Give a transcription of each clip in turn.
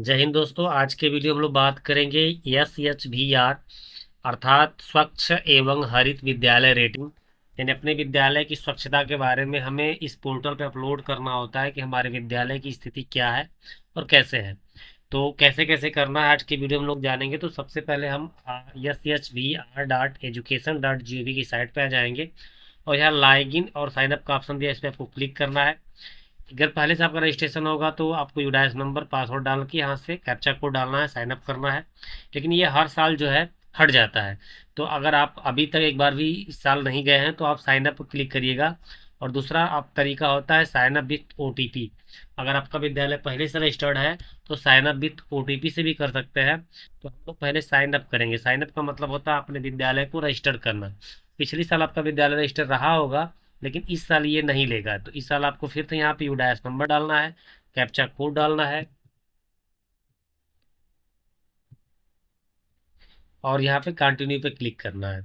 जय हिंद दोस्तों। आज के वीडियो हम लोग बात करेंगे SHVR अर्थात स्वच्छ एवं हरित विद्यालय रेटिंग। यानी अपने विद्यालय की स्वच्छता के बारे में हमें इस पोर्टल पे अपलोड करना होता है कि हमारे विद्यालय की स्थिति क्या है और कैसे है। तो कैसे कैसे करना है आज की वीडियो हम लोग जानेंगे। तो सबसे पहले हम SHVR.education.gov की साइट पे आ जाएंगे और यहाँ लॉग इन और साइन अप का ऑप्शन दिया है, इस पर आपको क्लिक करना है। अगर पहले से आपका रजिस्ट्रेशन होगा तो आपको यूडाइस नंबर पासवर्ड डाल के यहाँ से कैप्चा कोड डालना है, साइन अप करना है। लेकिन ये हर साल जो है हट जाता है। तो अगर आप अभी तक एक बार भी इस साल नहीं गए हैं तो आप साइन अप पर क्लिक करिएगा। और दूसरा आप तरीका होता है साइन अप विथ OTP। अगर आपका विद्यालय पहले से रजिस्टर्ड है तो साइन अप विथ OTP से भी कर सकते हैं। तो हम लोग पहले साइन अप करेंगे। साइन अप का मतलब होता है अपने विद्यालय को रजिस्टर करना। पिछले साल आपका विद्यालय रजिस्टर रहा होगा लेकिन इस साल ये नहीं लेगा। तो इस साल आपको फिर से यहाँ पे यूडाइस नंबर डालना है, कैप्चा कोड डालना है और यहाँ पे कंटिन्यू पे क्लिक करना है।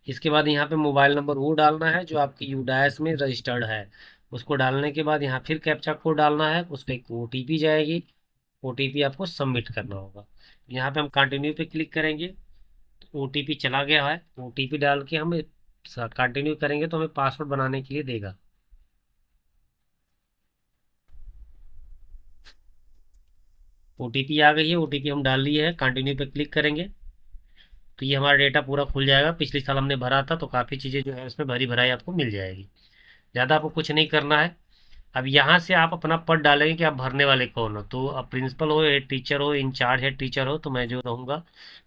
इसके बाद यहाँ पे मोबाइल नंबर वो डालना है जो आपकी यूडाइस में रजिस्टर्ड है। उसको डालने के बाद यहाँ फिर कैप्चा कोड डालना है, उस पर एक OTP जाएगी। OTP आपको सबमिट करना होगा। यहाँ पे हम कंटिन्यू पे क्लिक करेंगे तो OTP चला गया है। OTP डाल के हम कंटिन्यू करेंगे तो हमें पासवर्ड बनाने के लिए देगा। OTP आ गई है, OTP हम डाल लिए है, कंटिन्यू पे क्लिक करेंगे तो ये हमारा डेटा पूरा खुल जाएगा। पिछले साल हमने भरा था तो काफ़ी चीज़ें जो है उसमें भरी भराई आपको मिल जाएगी। ज़्यादा आपको कुछ नहीं करना है। अब यहाँ से आप अपना पद डालेंगे कि आप भरने वाले कौन हो। तो अब प्रिंसिपल हो, हेड टीचर हो, इंचार्ज हेड टीचर हो, तो मैं जो रहूँगा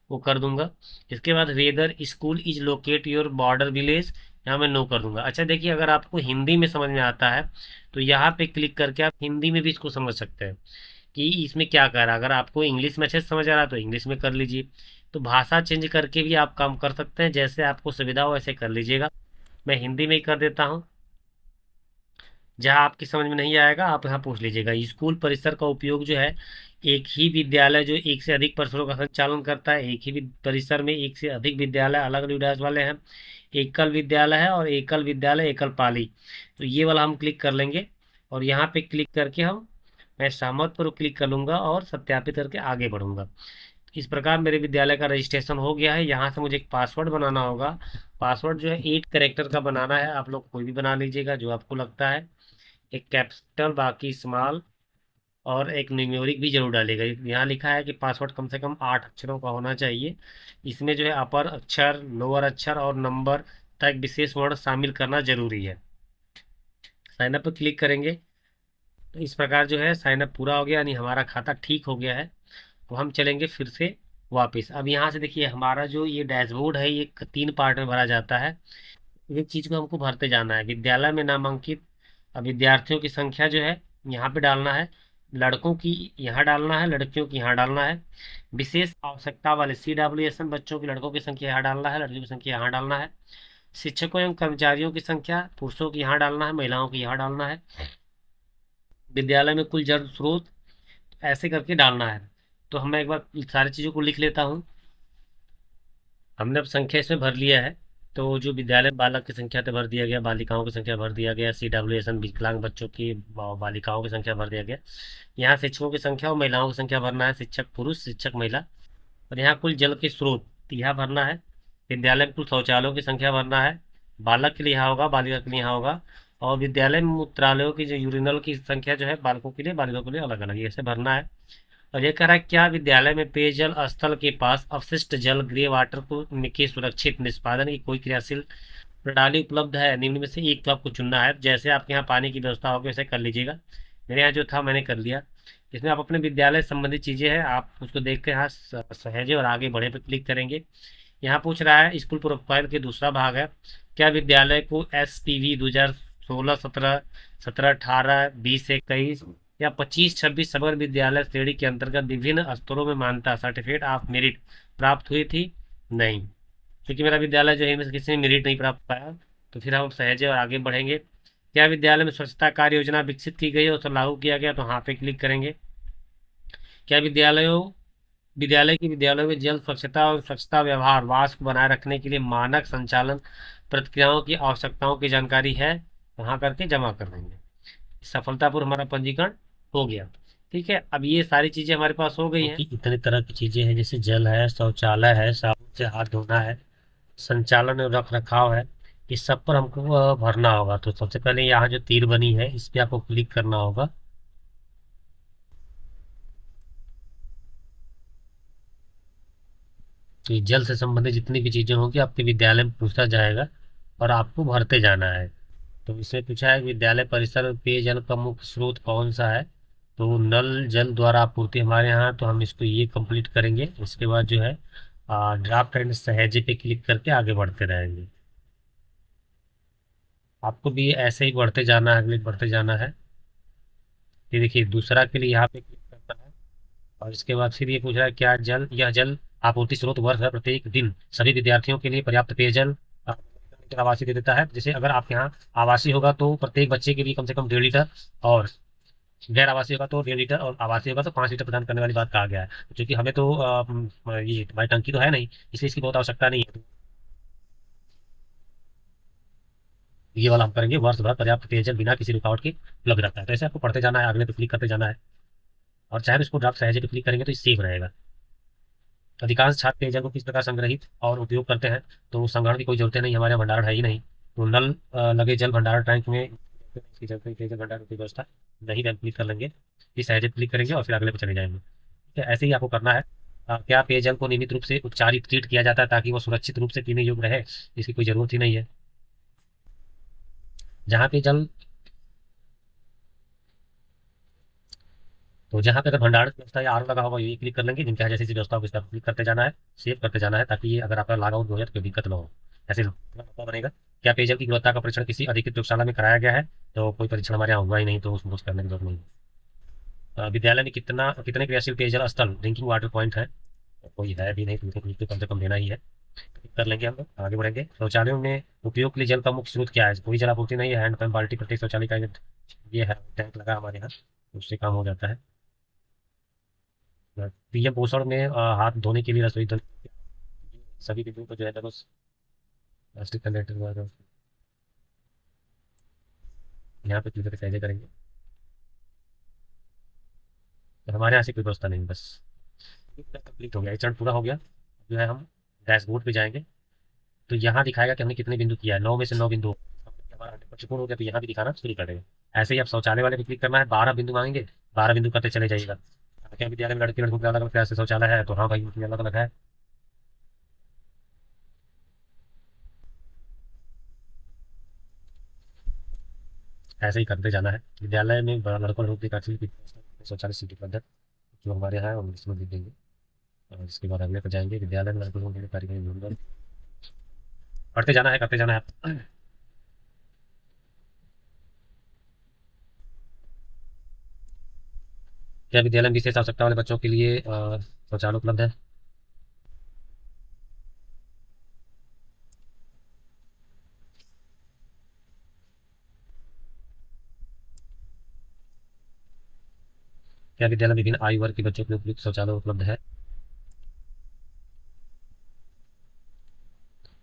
वो कर दूंगा। इसके बाद whether school is locate your border village, यहाँ मैं नो कर दूंगा। अच्छा देखिए, अगर आपको हिंदी में समझ में आता है तो यहाँ पे क्लिक करके आप हिंदी में भी इसको समझ सकते हैं कि इसमें क्या कर रहा है। अगर आपको इंग्लिश में अच्छे से समझ आ रहा है तो इंग्लिश में कर लीजिए। तो भाषा चेंज करके भी आप काम कर सकते हैं, जैसे आपको सुविधा हो वैसे कर लीजिएगा। मैं हिंदी में ही कर देता हूँ। जहाँ आपकी समझ में नहीं आएगा आप यहाँ पूछ लीजिएगा। स्कूल परिसर का उपयोग जो है, एक ही विद्यालय जो एक से अधिक परिसरों का संचालन करता है, एक ही परिसर में एक से अधिक विद्यालय अलग विकास वाले हैं, एकल विद्यालय है और एकल विद्यालय एकल पाली। तो ये वाला हम क्लिक कर लेंगे और यहाँ पे क्लिक करके मैं सहमत पर क्लिक कर लूँगा और सत्यापित करके आगे बढ़ूँगा। इस प्रकार मेरे विद्यालय का रजिस्ट्रेशन हो गया है। यहाँ से मुझे एक पासवर्ड बनाना होगा। पासवर्ड जो है 8 कैरेक्टर का बनाना है। आप लोग कोई भी बना लीजिएगा जो आपको लगता है। एक कैपिटल, बाकी स्मॉल और एक न्यूमेरिक भी जरूर डालेगा। यहाँ लिखा है कि पासवर्ड कम से कम 8 अक्षरों का होना चाहिए। इसमें जो है अपर अक्षर, लोअर अक्षर और नंबर तक विशेष वर्ण शामिल करना जरूरी है। साइन अप पर क्लिक करेंगे तो इस प्रकार जो है साइन अप पूरा हो गया, यानी हमारा खाता ठीक हो गया है। तो हम चलेंगे फिर से वापस। अब यहाँ से देखिए हमारा जो ये डैशबोर्ड है ये 3 पार्ट में भरा जाता है। एक चीज को हमको भरते जाना है। विद्यालय में नामांकित विद्यार्थियों की संख्या जो है यहाँ पे डालना है। लड़कों की यहाँ डालना है, लड़कियों की यहाँ डालना है। विशेष आवश्यकता वाले CWSN बच्चों की, लड़कों की संख्या यहाँ डालना है, लड़कियों की संख्या यहाँ डालना है। शिक्षकों एवं कर्मचारियों की संख्या, पुरुषों की यहाँ डालना है, महिलाओं की यहाँ डालना है। विद्यालय में कुल जल स्रोत, ऐसे करके डालना है। तो मैं एक बार सारी चीज़ों को लिख लेता हूँ। हमने अब संख्या इसमें भर लिया है। तो जो विद्यालय बालक की संख्या तो भर दिया गया, बालिकाओं की संख्या भर दिया गया, CWSN विकलांग बच्चों की बालिकाओं की संख्या भर दिया गया। यहाँ शिक्षकों की संख्या और महिलाओं की संख्या भरना है, शिक्षक पुरुष शिक्षक महिला। और यहाँ कुल जल के स्रोत यहाँ भरना है। विद्यालय में कुल शौचालयों की संख्या भरना है। बालक के लिए यहाँ होगा, बालिका के लिए यहाँ होगा। और विद्यालय में मूत्रालयों की जो यूरिनल की संख्या जो है बालकों के लिए बालिकाओं के लिए अलग अलग ऐसे भरना है। और ये कह रहा है क्या विद्यालय में पेयजल स्थल के पास अपशिष्ट जल ग्रे वाटर को के सुरक्षित निष्पादन की कोई क्रियाशील प्रणाली उपलब्ध है। निम्न में से एक तो आपको चुनना है। जैसे आपके यहाँ पानी की व्यवस्था होगी वैसे कर लीजिएगा। मेरे यहाँ जो था मैंने कर लिया। इसमें आप अपने विद्यालय संबंधित चीज़ें हैं आप उसको देख के यहाँ सहेजे और आगे बढ़े पे क्लिक करेंगे। यहाँ पूछ रहा है स्कूल प्रोफाइल के दूसरा भाग है, क्या विद्यालय को SPV 2016 17 17 18 20 21 या 25 26 समग्र विद्यालय श्रेणी के अंतर्गत विभिन्न स्तरों में मान्यता सर्टिफिकेट ऑफ मेरिट प्राप्त हुई थी? नहीं, क्योंकि मेरा विद्यालय जो है इनमें से किसी ने मेरिट नहीं प्राप्त पाया। तो फिर हम सहेजे और आगे बढ़ेंगे। क्या विद्यालय में स्वच्छता कार्य योजना विकसित की गई है, उसे लागू किया गया? तो हाँ पे क्लिक करेंगे। क्या विद्यालयों में जल स्वच्छता और स्वच्छता व्यवहार वास को बनाए रखने के लिए मानक संचालन प्रक्रियाओं की आवश्यकताओं की जानकारी है? वहाँ करके जमा कर देंगे। सफलतापूर्वक हमारा पंजीकरण हो गया। ठीक है, अब ये सारी चीज़ें हमारे पास हो गई हैं। क्योंकि इतने तरह की चीज़ें हैं, जैसे जल है, शौचालय है, साबुन से हाथ धोना है, संचालन और रख रखाव है, इस सब पर हमको भरना होगा। तो सबसे पहले यहाँ जो तीर बनी है इस पे आपको क्लिक करना होगा। तो ये जल से संबंधित जितनी भी चीज़ें होंगी आपके विद्यालय में पूछा जाएगा और आपको भरते जाना है। तो इसमें पूछा है विद्यालय परिसर में पेयजल का मुख्य स्रोत कौन सा है। तो नल जल द्वारा आपूर्ति हमारे यहाँ, तो हम इसको ये कंप्लीट करेंगे। इसके बाद जो है ड्राफ्ट एंड सहेजे पे क्लिक करके आगे बढ़ते रहेंगे। आपको भी ऐसे ही बढ़ते जाना है, आगे बढ़ते जाना है। ये देखिए दूसरा के लिए यहाँ पे क्लिक करना है। और इसके बाद फिर ये पूछ रहा है क्या जल यह जल आपूर्ति स्रोत वर्ष है प्रत्येक दिन सभी विद्यार्थियों के लिए पर्याप्त पेयजल लीटर आवासीय दे देता है। जैसे अगर आपके यहाँ आवासीय होगा तो प्रत्येक बच्चे के लिए कम से कम 1.5 लीटर, और गैर आवासीय होगा तो 1.5 लीटर, और आवासीय होगा तो 5 लीटर प्रदान करने वाली बात कहा गया है। क्योंकि हमें तो ये हमारी टंकी तो है नहीं, इसलिए इसकी बहुत आवश्यकता नहीं है। तो ये वाला हम करेंगे, वर्ष भर पर्याप्त पेयजल बिना किसी रुकावट के उपलब्ध रहता है। तो ऐसे आपको पढ़ते जाना है, अगले पे क्लिक करते जाना है। और चाहे तो इसको ड्राफ्ट सहेजे पे क्लिक करेंगे तो ये सेव रहेगा। अधिकांश छात्र पेयजल को किस प्रकार संग्रहित और उपयोग करते हैं। तो संग्रहण की कोई जरूरत नहीं, हमारे यहाँ भंडारण है ही नहीं। तो नल लगे जल भंडारण टैंक में इसकी पेयजल भंडारण की व्यवस्था नहीं है, क्लिक कर लेंगे। इस सहेजे क्लिक करेंगे और फिर अगले पे चले जाएंगे। ठीक है, ऐसे ही आपको करना है। क्या पेयजल को नियमित रूप से उपचारित ट्रीट किया जाता है ताकि वो सुरक्षित रूप से पीने योग्य रहे। इसकी कोई जरूरत ही नहीं है। जहाँ पे जल तो जहाँ पे अगर भंडारण की व्यवस्था या आर लगा होगा ये क्लिक कर लेंगे। जिनके यहाँ जैसी सी व्यवस्था होगी इस पर क्लिक करते जाना है, सेव करते जाना है, ताकि ये अगर आपका लॉग आउट हो जाए तो कोई दिक्कत ना हो। ऐसे मौका बनेगा। क्या पेयजल की गुणवत्ता का परीक्षण किसी अधिकृत प्रयोगशाला में कराया गया है। तो कोई परीक्षण हमारे यहाँ हुआ ही नहीं, तो उसमें कुछ करने की जरूरत नहीं है। विद्यालय में कितने क्रियाशील पेयजल स्थल ड्रिंकिंग वाटर पॉइंट है। तो कोई है भी नहीं, तो उनको कम से कम देना ही है। क्लिक कर लेंगे, हम लोग आगे बढ़ेंगे। शौचालयों में उपयोग के लिए जल का मुख्य स्रोत क्या है। कोई जल आपूर्ति नहीं है, हैंडपंप बाल्टी प्रत्येक शौचालय का ये है टैंक लगा हमारे यहाँ, उससे काम हो जाता है। पीएम पोषण में हाथ धोने के लिए रसोई धोने सभी बिंदुओं को जो है ना बस प्लास्टिक कंटेनर वगैरह यहाँ पे क्लिक करके साइज करेंगे। तो हमारे यहाँ से कोई व्यवस्था नहीं, बस कंप्लीट हो गया, ये चरण पूरा हो गया। जो है हम डैशबोर्ड पे जाएंगे। तो यहाँ दिखाएगा कि हमने कितने बिंदु किया है। 9 में से 9 बिंदु हमारा 100% पूर्ण हो गया, तो यहाँ भी दिखाना शुरू कर देगा। ऐसे ही आप शौचालय वाले पे क्लिक करना है, 12 बिंदु मांगेंगे, 12 बिंदु करते चले जाइएगा। क्या विद्यालय में लड़के लड़कों के अलग अलग प्रकार से शौचालय है, तो हाँ भाई उनकी अलग अलग है। ऐसे ही करते जाना है। विद्यालय में लड़कों लड़कों की शौचालय सीट उपलब्ध है, जो हमारे यहाँ है हम इसमें लिख देंगे। और इसके बाद अगले पर जाएंगे। विद्यालय में लड़कों के लिए कार्यक्रम पढ़ते जाना है, करते जाना है। क्या विद्यालय में विशेष आवश्यकता वाले बच्चों के लिए शौचालय उपलब्ध है। क्या विद्यालय में विभिन्न आयु वर्ग के बच्चों के लिए उपयुक्त शौचालय उपलब्ध है।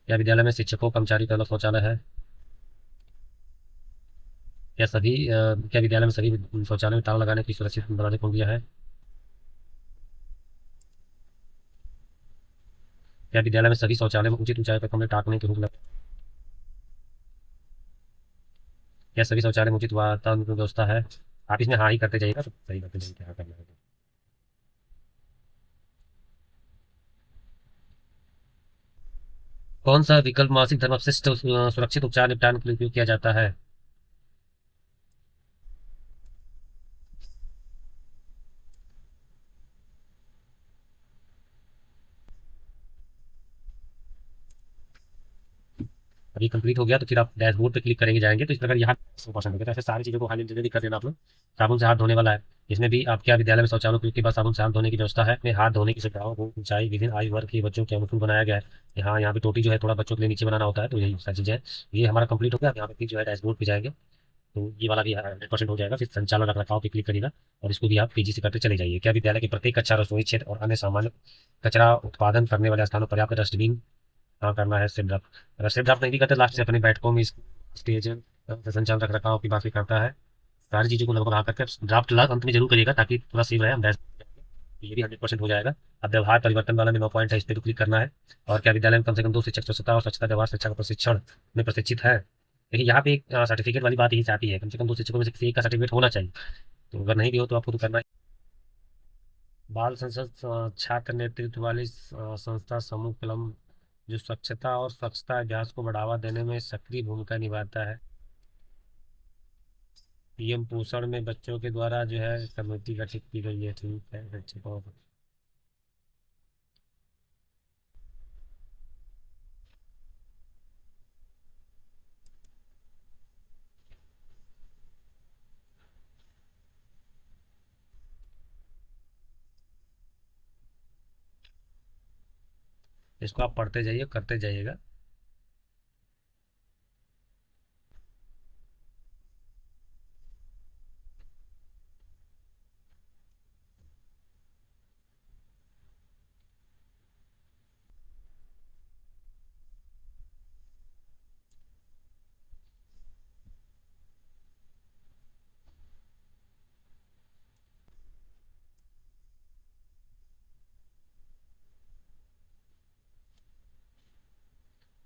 क्या विद्यालय में शिक्षकों कर्मचारी का अलग शौचालय है। क्या विद्यालय में सभी शौचालय में ताला लगाने की सुरक्षित दरवाजे खोल दिया है। क्या विद्यालय में सभी शौचालय में उचित ऊंचाई पर कमरे टाँकने के रूप लगे। क्या सभी शौचालय में उचित वातावरण की व्यवस्था है। आप इसमें हाँ ही करते जाइएगा तो सही करते जाइए क्या करना है। कौन सा विकल्प मासिक धर्म अपशिष्ट सुरक्षित उपचार निपटान के लिए उपयोग किया जाता है। अभी कंप्लीट हो गया तो फिर आप डैशबोर्ड पे क्लिक करेंगे जाएंगे। तो इस प्रकार यहाँ 100% हो गया। तो ऐसे सारी चीज़ों को हाल जल्दी कर देना आप लोग। साबुन से हाथ धोने वाला है। इसमें भी आप क्या विद्यालय में शौचालय उपयोग के बाद साबुन से हाथ धोने की व्यवस्था है। अपने हाथ धोने की सुविधाओं को ऊंचाई विभिन्न आयु वर्ग के बच्चों के अनुकूल बनाया गया है। यहाँ पे टोटी जो है थोड़ा बच्चों के लिए नीचे बनाना होता है। तो यही सारी चीज़ें हैं। ये हमारा कंप्लीट हो गया। यहाँ पे फिर जो है डैशबोर्ड पे जाएंगे तो ये वाला भी 100% हो जाएगा। फिर संचालन रख रखाव पे क्लिक करिएगा और इसको भी आप तेजी से करते चले जाइए। क्या विद्यालय के प्रत्येक कक्षा रसोई क्षेत्र और अन्य सामान्य कचरा उत्पादन करने वाले स्थानों पर्याप्त डस्टबिन हाँ करना है। सिप ड्रॉप अगर सिप ड्रॉप नहीं भी करते लास्ट से अपने बैठकों में स्टेज संचालन रख रखाव की बात भी करता है। सारी चीज़ों को लगभग हाँ करके ड्राफ्ट लास्ट अंत में जरूर करिएगा, ताकि पूरा सेव रहे, हम बैच जाएंगे तो ये भी 100% हो जाएगा। अब व्यवहार परिवर्तन वाला में 9 पॉइंट है, इस पर तो क्लिक करना है। और क्या विद्यालय में कम से कम 2 शिक्षक स्वच्छता और स्वच्छता व्यवहार शिक्षा का प्रशिक्षण में प्रशिक्षित है। देखिए यहाँ पे एक सर्टिफिकेट वाली बात यही से आती है, कम से कम 2 शिक्षकों में से किसी एक का सर्टिफिकेट होना चाहिए। तो अगर नहीं भी हो तो आपको तो करना है। बाल संसद छात्र नेतृत्व वाली संस्था समूह कलम, जो स्वच्छता और स्वच्छता अभ्यास को बढ़ावा देने में सक्रिय भूमिका निभाता है। पीएम पोषण में बच्चों के द्वारा जो है कमेटी गठित की गई है, ठीक है बच्चे को। इसको आप पढ़ते जाइए, करते जाइएगा।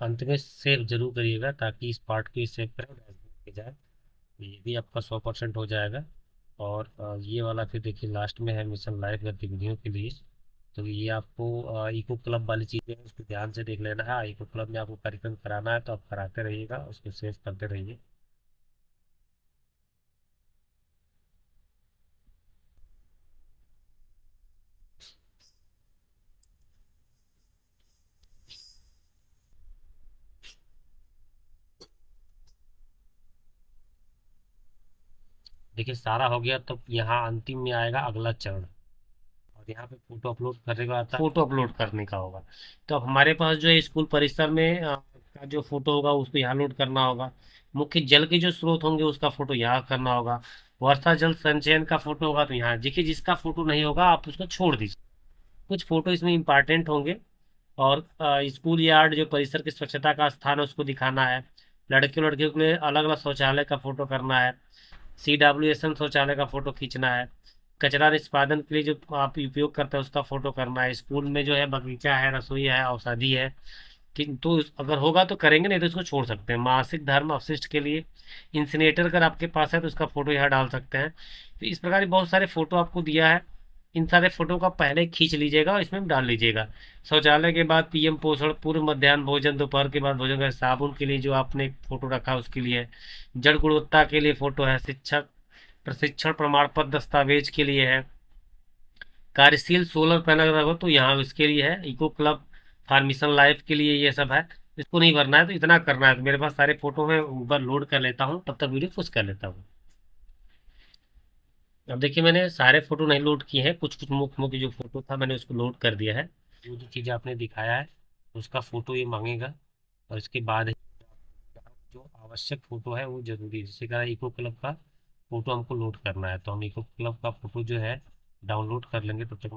अंत में सेव जरूर करिएगा, ताकि इस पार्ट को सेव करें डैशबोर्ड पे जाए, तो ये भी आपका 100% हो जाएगा। और ये वाला फिर देखिए लास्ट में है मिशन लाइफ गतिविधियों के लिए। तो ये आपको इको क्लब वाली चीज़ें हैं, उसको ध्यान से देख लेना है। इको क्लब में आपको कार्यक्रम कराना है तो आप कराते रहिएगा, उसको सेव करते रहिए। देखिए सारा हो गया, तो यहाँ अंतिम में आएगा अगला चरण। और यहाँ पे फोटो अपलोड करने का आता है, फोटो अपलोड करने का होगा। तो अब हमारे पास जो है स्कूल परिसर में का जो फोटो होगा उसको यहाँ लोड करना होगा। मुख्य जल के जो स्रोत होंगे उसका फोटो यहाँ करना होगा। वर्षा जल संचयन का फोटो होगा तो यहाँ। देखिए जिसका फोटो नहीं होगा आप उसको छोड़ दीजिए। कुछ फोटो इसमें इंपॉर्टेंट होंगे। और स्कूल यार्ड जो परिसर की स्वच्छता का स्थान है उसको दिखाना है। लड़के लड़कियों के लिए अलग अलग शौचालय का फोटो करना है। CWSN शौचालय का फोटो खींचना है। कचरा निष्पादन के लिए जो आप उपयोग करते हैं उसका फोटो करना है। स्कूल में जो है बगीचा है, रसोई है, औषधि है, किंतु अगर होगा तो करेंगे, नहीं तो इसको छोड़ सकते हैं। मासिक धर्म अपशिष्ट के लिए इंसिनेटर अगर आपके पास है तो उसका फोटो यहाँ डाल सकते हैं। तो इस प्रकार के बहुत सारे फोटो आपको दिया है। इन सारे फोटो का पहले खींच लीजिएगा और इसमें डाल लीजिएगा। शौचालय के बाद पीएम पोषण, पूर्व मध्याह्न भोजन, दोपहर के बाद भोजन का साबुन के लिए जो आपने फोटो रखा उसके लिए। जल गुणवत्ता के लिए फोटो है। शिक्षक प्रशिक्षण प्रमाण पत्र दस्तावेज के लिए है। कार्यशील सोलर पैनल अगर हो तो यहाँ इसके लिए है। Eco club for mission life के लिए ये सब है। इसको नहीं भरना है तो इतना करना है। तो मेरे पास सारे फोटो में ऊपर लोड कर लेता हूँ, तब तक वीडियो पुश कर लेता हूँ। अब देखिए मैंने सारे फोटो नहीं लोड किए हैं, कुछ कुछ मुख्य मुख्य जो फोटो था मैंने उसको लोड कर दिया है। जो जो चीज़ें आपने दिखाया है उसका फोटो ये मांगेगा। और इसके बाद जो आवश्यक फोटो है वो जरूरी है। जैसे कहा इको क्लब का फोटो हमको लोड करना है, तो हम इको क्लब का फोटो जो है डाउनलोड कर लेंगे, तब तक